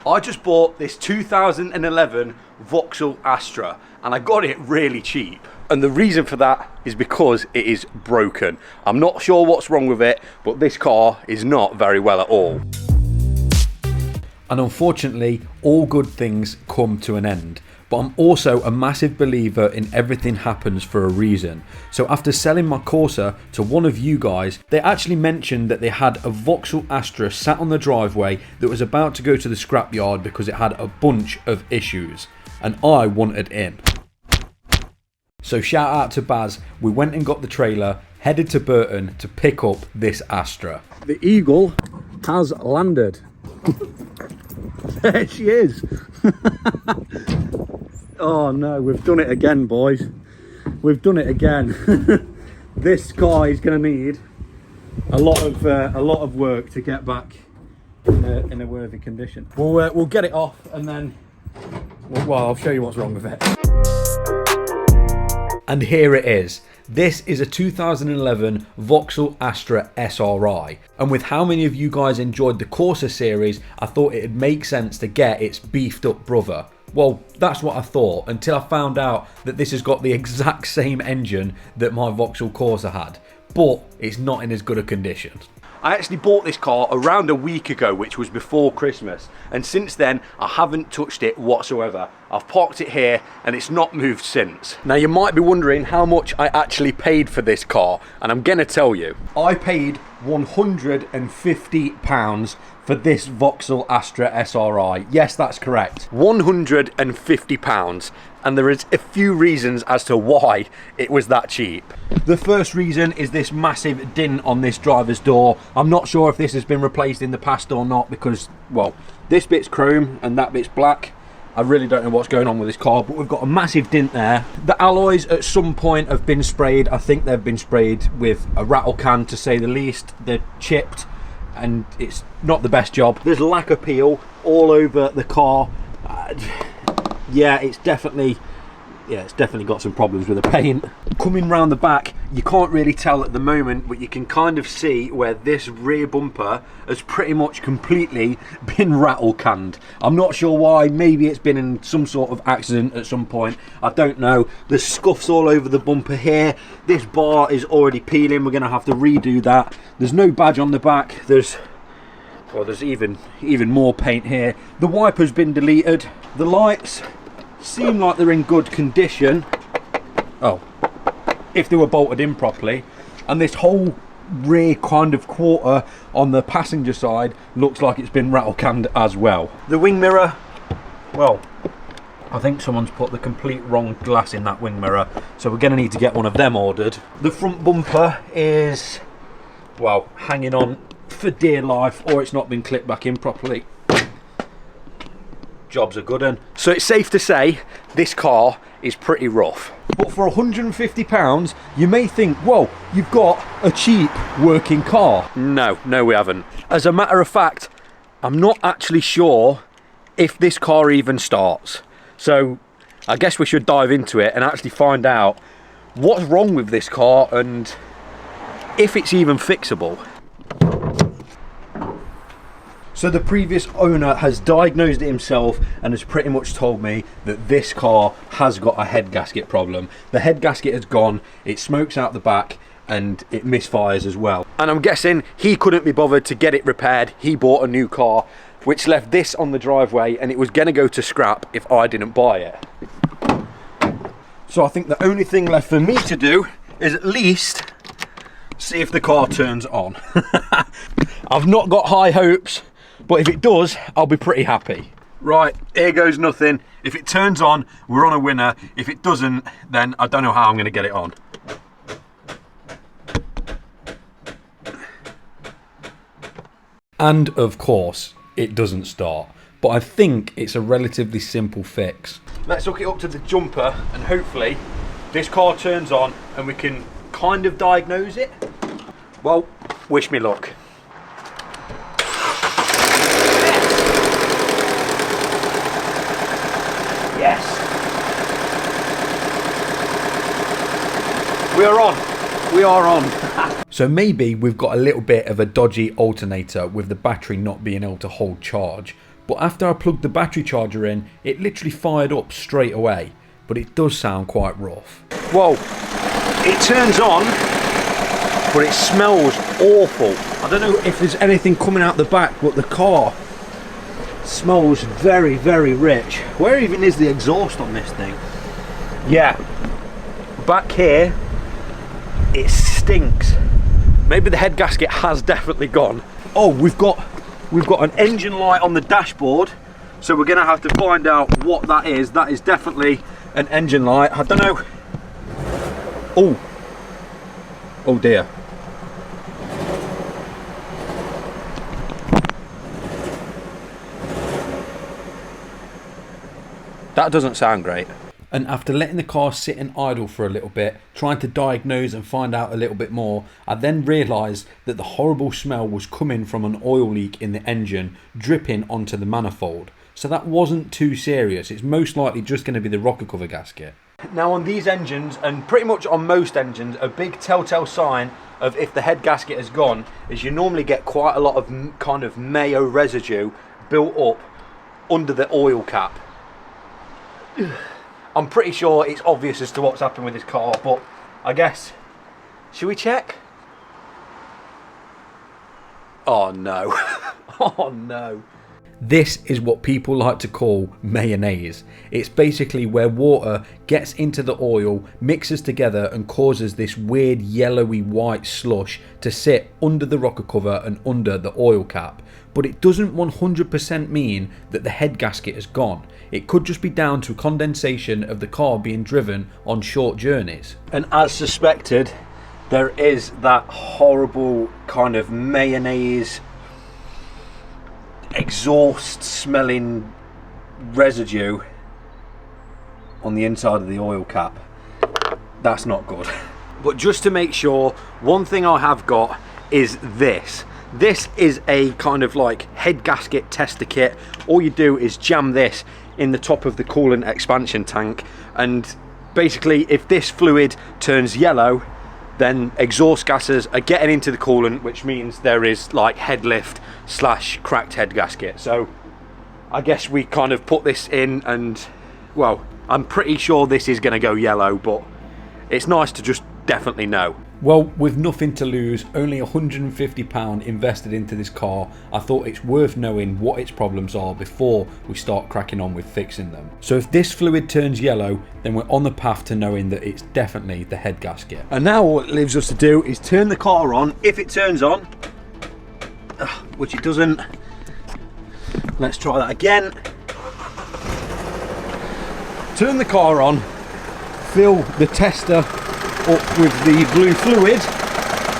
I just bought this 2011 Vauxhall Astra and I got it really cheap. And the reason for that is because it is broken. I'm not sure what's wrong with it, but this car is not very well at all. And unfortunately, all good things come to an end. But I'm also a massive believer in everything happens for a reason. So after selling my Corsa to one of you guys, they actually mentioned that they had a Vauxhall Astra sat on the driveway that was about to go to the scrapyard because it had a bunch of issues. And I wanted in. So shout out to Baz, we went and got the trailer, headed to Burton to pick up this Astra. The Eagle has landed. There she is. Oh no, we've done it again, boys. We've done it again. This car is going to need a lot of work to get back in a worthy condition. We'll get it off and then, well, I'll show you what's wrong with it. And here it is. This is a 2011 Vauxhall Astra SRI, and with how many of you guys enjoyed the Corsa series, I thought it'd make sense to get its beefed up brother. Well, that's what I thought, until I found out that this has got the exact same engine that my Vauxhall Corsa had, but it's not in as good a condition. I actually bought this car around a week ago, which was before Christmas, and since then I haven't touched it whatsoever. I've parked it here and it's not moved since. Now you might be wondering how much I actually paid for this car, and I'm gonna tell you. I paid £150 for this Vauxhall Astra SRI. Yes, that's correct. £150. And there is a few reasons as to why it was that cheap. The first reason is this massive dint on this driver's door. I'm not sure if this has been replaced in the past or not because, well, this bit's chrome and that bit's black. I really don't know what's going on with this car, but we've got a massive dint there. The alloys at some point have been sprayed. I think they've been sprayed with a rattle can, to say the least. They're chipped and it's not the best job. There's lacquer peel all over the car. Yeah, it's definitely got some problems with the paint. Coming round the back, you can't really tell at the moment, but you can kind of see where this rear bumper has pretty much completely been rattle canned. I'm not sure why. Maybe it's been in some sort of accident at some point. I don't know. There's scuffs all over the bumper here. This bar is already peeling. We're going to have to redo that. There's no badge on the back. There's even more paint here. The wiper's been deleted. The lights seem like they're in good condition. Oh, if they were bolted in properly. And this whole rear kind of quarter on the passenger side looks like it's been rattle canned as well. The wing mirror, well, I think someone's put the complete wrong glass in that wing mirror, so we're going to need to get one of them ordered. The front bumper is, well, hanging on for dear life, or it's not been clipped back in properly. Job's a good one. So it's safe to say this car is pretty rough. But for £150, you may think, whoa, you've got a cheap working car. No, we haven't. As a matter of fact, I'm not actually sure if this car even starts. So I guess we should dive into it and actually find out what's wrong with this car and if it's even fixable. So the previous owner has diagnosed it himself and has pretty much told me that this car has got a head gasket problem. The head gasket has gone, it smokes out the back and it misfires as well. And I'm guessing he couldn't be bothered to get it repaired. He bought a new car, which left this on the driveway, and it was gonna go to scrap if I didn't buy it. So I think the only thing left for me to do is at least see if the car turns on. I've not got high hopes, but if it does, I'll be pretty happy. Right, here goes nothing. If it turns on, we're on a winner. If it doesn't, then I don't know how I'm going to get it on. And of course, it doesn't start. But I think it's a relatively simple fix. Let's hook it up to the jumper and hopefully this car turns on and we can kind of diagnose it. Well, wish me luck. Yes. We are on. We are on. So maybe we've got a little bit of a dodgy alternator with the battery not being able to hold charge. But after I plugged the battery charger in, it literally fired up straight away. But it does sound quite rough. Whoa, it turns on, but it smells awful. I don't know if there's anything coming out the back, but the car smells very, very rich. Where even is the exhaust on this thing? Yeah, back here, it stinks. Maybe the head gasket has definitely gone. Oh, we've got an engine light on the dashboard, so we're gonna have to find out what that is. That is definitely an engine light. I don't know. Oh dear. That doesn't sound great. And after letting the car sit and idle for a little bit, trying to diagnose and find out a little bit more, I then realised that the horrible smell was coming from an oil leak in the engine dripping onto the manifold. So that wasn't too serious. It's most likely just going to be the rocker cover gasket. Now on these engines, and pretty much on most engines, a big telltale sign of if the head gasket has gone is you normally get quite a lot of kind of mayo residue built up under the oil cap. I'm pretty sure it's obvious as to what's happened with this car, but I guess, should we check? Oh no. Oh no. This is what people like to call mayonnaise. It's basically where water gets into the oil, mixes together and causes this weird yellowy white slush to sit under the rocker cover and under the oil cap. But it doesn't 100% mean that the head gasket has gone. It could just be down to condensation of the car being driven on short journeys. And as suspected, there is that horrible kind of mayonnaise exhaust smelling residue on the inside of the oil cap. That's not good. But just to make sure, one thing I have got is this. This is a kind of like head gasket tester kit. All you do is jam this in the top of the coolant expansion tank, and basically if this fluid turns yellow, then exhaust gases are getting into the coolant, which means there is like head lift / cracked head gasket. So I guess we kind of put this in, and well, I'm pretty sure this is going to go yellow, but it's nice to just definitely know. Well, with nothing to lose, only £150 invested into this car, I thought it's worth knowing what its problems are before we start cracking on with fixing them. So if this fluid turns yellow, then we're on the path to knowing that it's definitely the head gasket. And now all it leaves us to do is turn the car on. If it turns on, which it doesn't, let's try that again. Turn the car on, fill the tester up with the blue fluid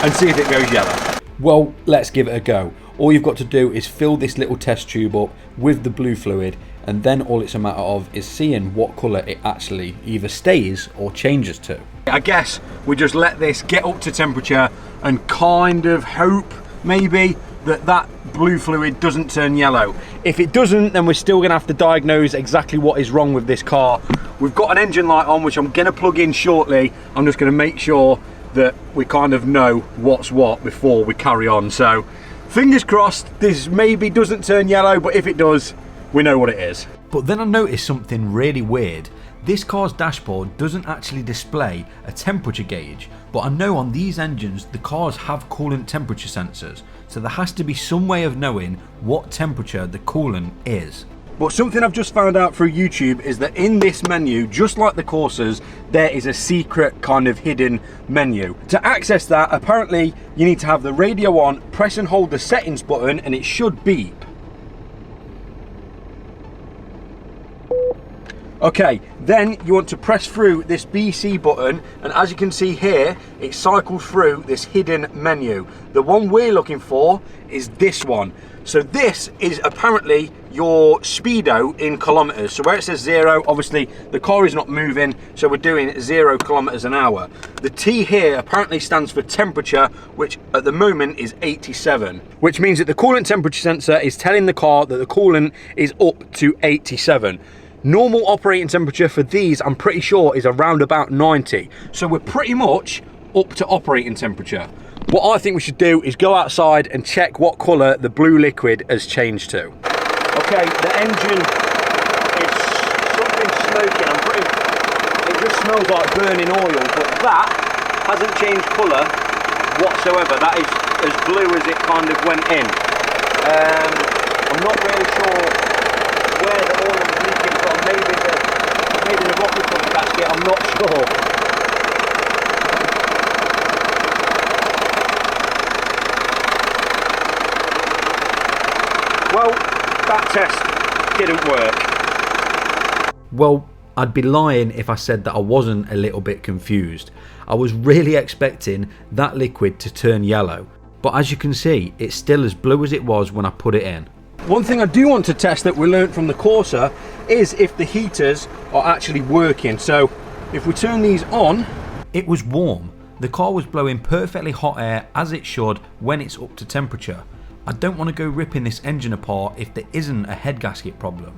and see if it goes yellow. Well, let's give it a go. All you've got to do is fill this little test tube up with the blue fluid, and then all it's a matter of is seeing what colour it actually either stays or changes to. I guess we just let this get up to temperature and kind of hope maybe that blue fluid doesn't turn yellow. If it doesn't, then we're still going to have to diagnose exactly what is wrong with this car. We've got an engine light on, which I'm going to plug in shortly. I'm just going to make sure that we kind of know what's what before we carry on. So fingers crossed this maybe doesn't turn yellow, but if it does, we know what it is. But then I noticed something really weird. This car's dashboard doesn't actually display a temperature gauge, but I know on these engines the cars have coolant temperature sensors, so there has to be some way of knowing what temperature the coolant is. But something I've just found out through YouTube is that in this menu, just like the Corsas, there is a secret kind of hidden menu. To access that, apparently you need to have the radio on, press and hold the settings button, and it should beep. Okay, then you want to press through this BC button, and as you can see here, it cycles through this hidden menu. The one we're looking for is this one. So this is apparently your speedo in kilometers. So where it says 0, obviously the car is not moving, so we're doing 0 kilometers an hour. The T here apparently stands for temperature, which at the moment is 87, which means that the coolant temperature sensor is telling the car that the coolant is up to 87. Normal operating temperature for these, I'm pretty sure, is around about 90. So we're pretty much up to operating temperature. What I think we should do is go outside and check what colour the blue liquid has changed to. Okay, the engine is something smoking. It just smells like burning oil, but that hasn't changed colour whatsoever. That is as blue as it kind of went in. I'm not really sure where the oil is leaking from. Maybe the rocket pump gasket, I'm not sure. Well, that test didn't work. Well, I'd be lying if I said that I wasn't a little bit confused. I was really expecting that liquid to turn yellow, but as you can see, it's still as blue as it was when I put it in. One thing I do want to test that we learnt from the Corsa is if the heaters are actually working. So if we turn these on, it was warm. The car was blowing perfectly hot air as it should when it's up to temperature. I don't want to go ripping this engine apart if there isn't a head gasket problem.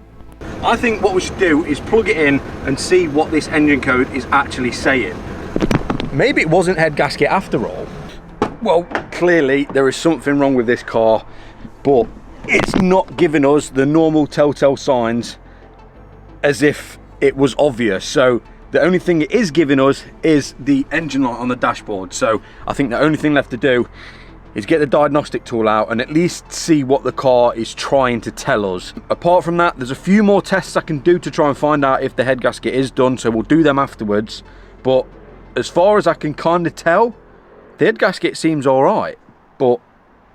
I think what we should do is plug it in and see what this engine code is actually saying. Maybe it wasn't head gasket after all. Well, clearly there is something wrong with this car, but it's not giving us the normal telltale signs as if it was obvious. So the only thing it is giving us is the engine light on the dashboard. So I think the only thing left to do is get the diagnostic tool out and at least see what the car is trying to tell us. Apart from that, there's a few more tests I can do to try and find out if the head gasket is done, so we'll do them afterwards. But as far as I can kind of tell, the head gasket seems all right. But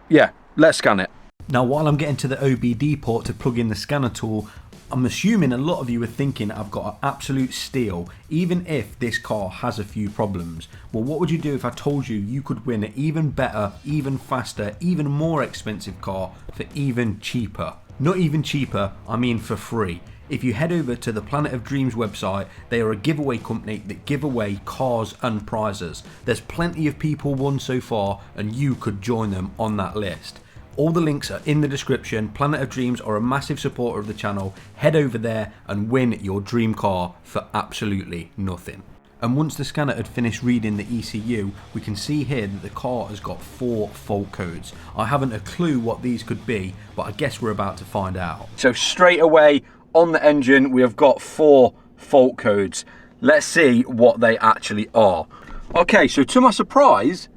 yeah, let's scan it. Now, while I'm getting to the OBD port to plug in the scanner tool, I'm assuming a lot of you are thinking I've got an absolute steal, even if this car has a few problems. Well, what would you do if I told you you could win an even better, even faster, even more expensive car for even cheaper? Not even cheaper, I mean for free. If you head over to the Planet of Dreams website, they are a giveaway company that give away cars and prizes. There's plenty of people won so far, and you could join them on that list. All the links are in the description. Planet of Dreams are a massive supporter of the channel. Head over there and win your dream car for absolutely nothing. And once the scanner had finished reading the ECU, we can see here that the car has got 4 fault codes. I haven't a clue what these could be, but I guess we're about to find out. So straight away on the engine, we have got 4 fault codes. Let's see what they actually are. Okay, so to my surprise,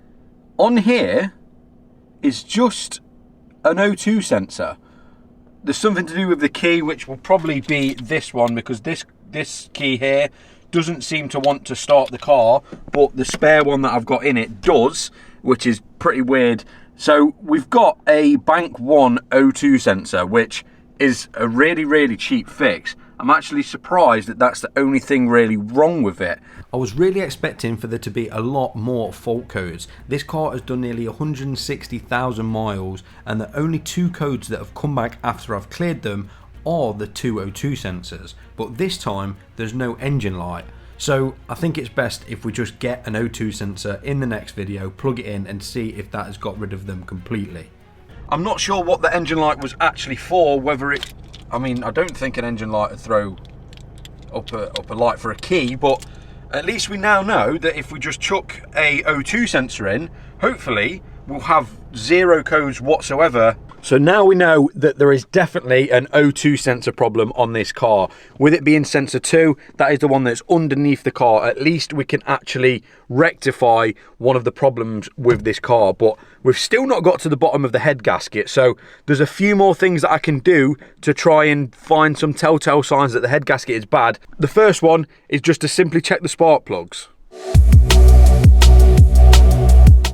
on here is just an O2 sensor. There's something to do with the key, which will probably be this one, because this key here doesn't seem to want to start the car, but the spare one that I've got in it does, which is pretty weird. So we've got a Bank 1 O2 sensor, which is a really cheap fix. I'm actually surprised that that's the only thing really wrong with it. I was really expecting for there to be a lot more fault codes. This car has done nearly 160,000 miles, and the only 2 codes that have come back after I've cleared them are the 2 O2 sensors, but this time there's no engine light. So I think it's best if we just get an O2 sensor in the next video, plug it in and see if that has got rid of them completely. I'm not sure what the engine light was actually for, whether it, I mean, I don't think an engine light would throw up a light for a key, but at least we now know that if we just chuck a O2 sensor in, hopefully we'll have 0 codes whatsoever. So now we know that there is definitely an O2 sensor problem on this car. With it being sensor 2, that is the one that's underneath the car. At least we can actually rectify one of the problems with this car, but we've still not got to the bottom of the head gasket. So there's a few more things that I can do to try and find some telltale signs that the head gasket is bad. The first one is just to simply check the spark plugs.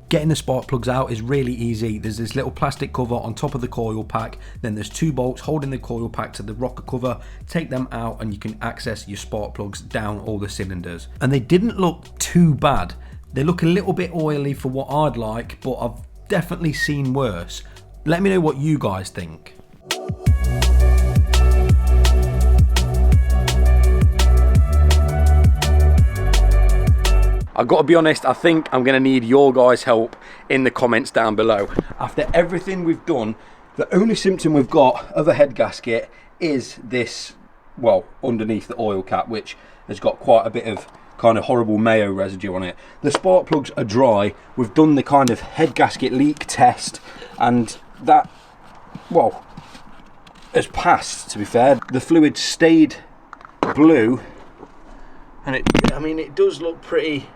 Getting the spark plugs out is really easy. There's this little plastic cover on top of the coil pack, then there's 2 bolts holding the coil pack to the rocker cover. Take them out and you can access your spark plugs down all the cylinders. And they didn't look too bad. They look a little bit oily for what I'd like, but I've definitely seen worse. Let me know what you guys think. I've got to be honest, I think I'm going to need your guys' help in the comments down below. After everything we've done, the only symptom we've got of a head gasket is this, well, underneath the oil cap, which has got quite a bit of kind of horrible mayo residue on it. The spark plugs are dry. We've done the kind of head gasket leak test, and that, well, has passed, to be fair. The fluid stayed blue, and it does look pretty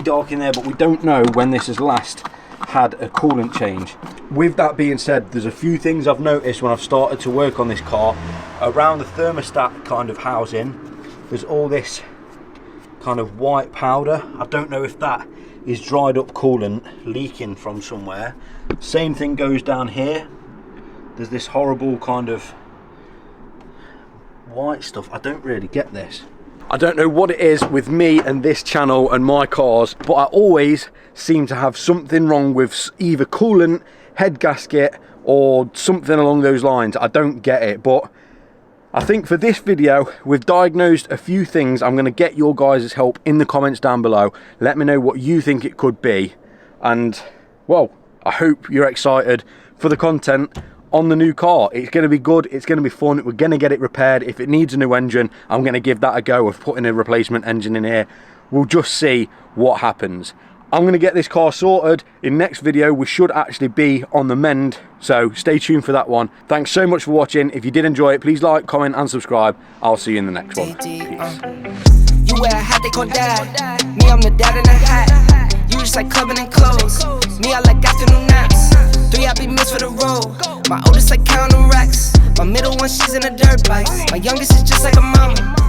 dark in there, but we don't know when this has last had a coolant change. With that being said, there's a few things I've noticed when I've started to work on this car. Around the thermostat kind of housing, there's all this kind of white powder. I don't know if that is dried up coolant leaking from somewhere. Same thing goes down here. There's this horrible kind of white stuff. I don't really get this. I don't know what it is with me and this channel and my cars, but I always seem to have something wrong with either coolant, head gasket, or something along those lines. I don't get it, but I think for this video, we've diagnosed a few things. I'm going to get your guys' help in the comments down below. Let me know what you think it could be. And, well, I hope you're excited for the content on the new car. It's going to be good, it's going to be fun, we're going to get it repaired. If it needs a new engine, I'm going to give that a go of putting a replacement engine in here. We'll just see what happens. I'm going to get this car sorted. In next video we should actually be on the mend, so stay tuned for that one. Thanks so much for watching. If you did enjoy it, please like, comment and subscribe. I'll see you in the next one. Peace. You wear a hat, they call dad. Me, I'm the dad in a hat. You just like clubbing and clothes. Me, I like afternoon naps. 3, I be missed for the road. My oldest like counting racks. My middle one, she's in a dirt bike. My youngest is just like a mama.